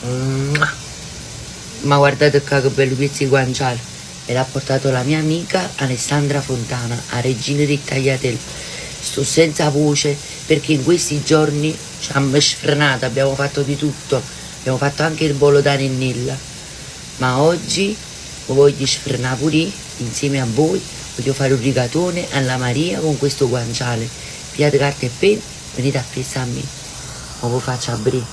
Mua. Ma guardate qua che bello pezzo di guanciale. Me l'ha portato la mia amica Alessandra Fontana, a Regina di Tagliatelle. Sto senza voce perché in questi giorni ci hanno sfrenato, abbiamo fatto di tutto, abbiamo fatto anche il volo da Nennella. Ma oggi voglio sfrenare pure io, insieme a voi, voglio fare un rigatone alla Maria con questo guanciale. Piate carta e penna, venite a pensare a me. Ora lo faccio aprire.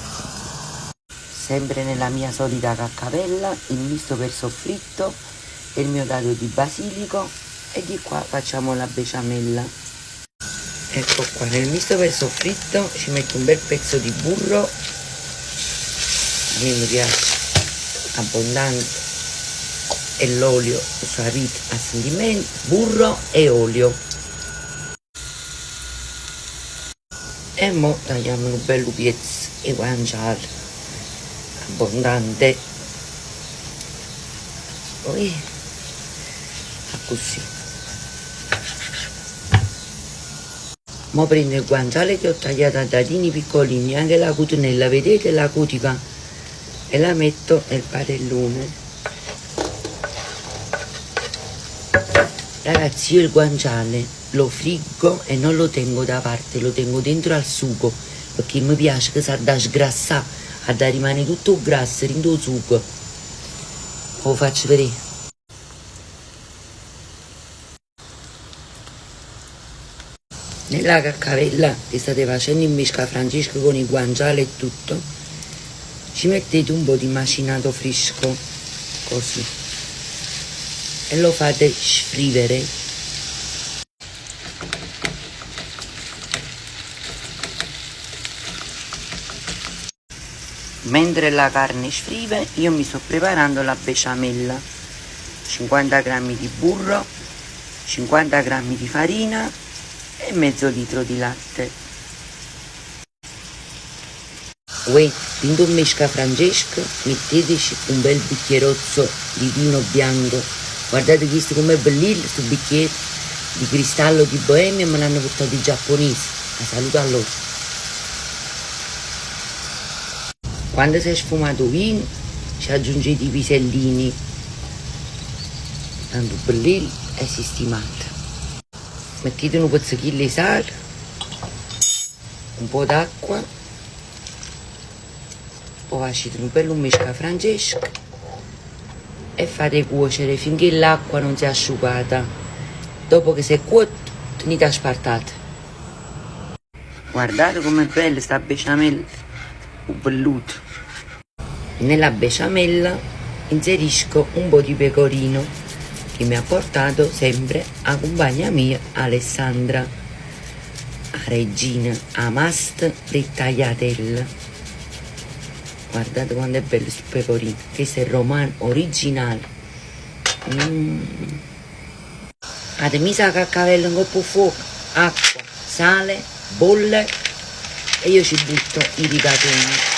Sempre nella mia solita caccavella, il misto per soffritto e il mio dado di basilico, e di qua facciamo la besciamella. Ecco qua, nel misto per soffritto ci metto un bel pezzo di burro, a me mi piace abbondante, e l'olio usarito a sentimento, burro e olio. E mo tagliamo un bello pezzo e guanciale abbondante, poi così. Mo prendo il guanciale che ho tagliato a dadini piccolini, anche la cutinella, vedete la cutica, e la metto nel padellone. Ragazzi, io il guanciale lo friggo e non lo tengo da parte, lo tengo dentro al sugo, perché mi piace che sa da sgrassare, a da rimane tutto grasso dentro il sugo. Lo faccio vedere. Nella caccavella che state facendo in mesca Francesco con il guanciale e tutto, ci mettete un po' di macinato fresco, così, e lo fate sfrivere. Mentre la carne sfrive, io mi sto preparando la besciamella. 50 g di burro, 50 g di farina e mezzo litro di latte. Uè, dentro un mesca Francesco metteteci un bel bicchierozzo di vino bianco. Guardate questo com'è bellino, questo bicchiere di cristallo di Boemia, me l'hanno portato i giapponesi. La saluto a loro. Quando si è sfumato il vino, ci aggiungete i pisellini, tanto bellino e sistemato. Mettete un pezzettino di sale, un po' d'acqua, poi facete un bello mesca Francesco e fate cuocere finché l'acqua non si è asciugata. Dopo che si è cuoto, tenete a spartate. Guardate com'è bella sta besciamella, velluto. Nella besciamella inserisco un po' di pecorino che mi ha portato sempre a compagna mia Alessandra, a Regina, a Mast di Tagliatelle. Guardate quanto è bello questo pecorino, questo è romano originale. Avete messo la caccavella in coppo fuoco, acqua, sale, bolle, e io ci butto i rigatoni.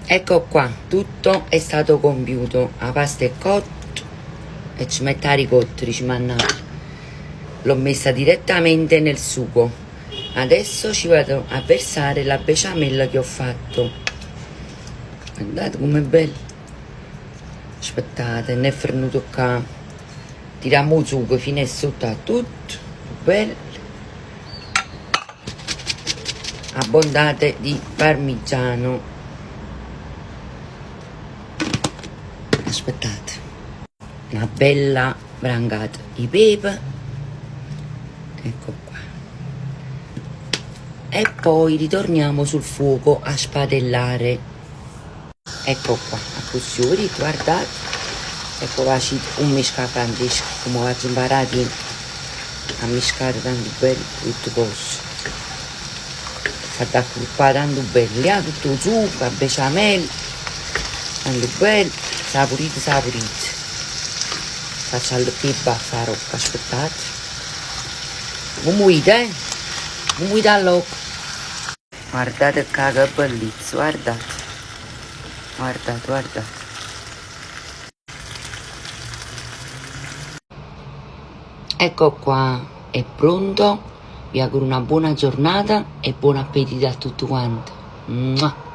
Ecco qua, tutto è stato compiuto, la pasta è cotta e ci metto la ricotta, dice mannaggia. L'ho messa direttamente nel sugo. Adesso ci vado a versare la besciamella che ho fatto. Guardate com'è bello. Aspettate, ne è frenuto qua. Tiriamo il sugo fino a sotto a tutto, bello. Abbondate di parmigiano. Aspettate, una bella brangata di pepe, ecco qua, e poi ritorniamo sul fuoco a spadellare. Ecco qua, a così, guardate, ecco faccio un mesca Francesco, come faccio imparare a mescare tanto bello tutto così. Fate accorpare tanto bello, tutto il sugo, la besciamella, tanto bello. Saporite, saporite. Faccio al più baffa roba, aspettate. Non muovete, non muovete all'occhio. Guardate che bellezza, guardate. Guardate, guardate. Ecco qua, è pronto. Vi auguro una buona giornata e buon appetito a tutti quanti. Mua.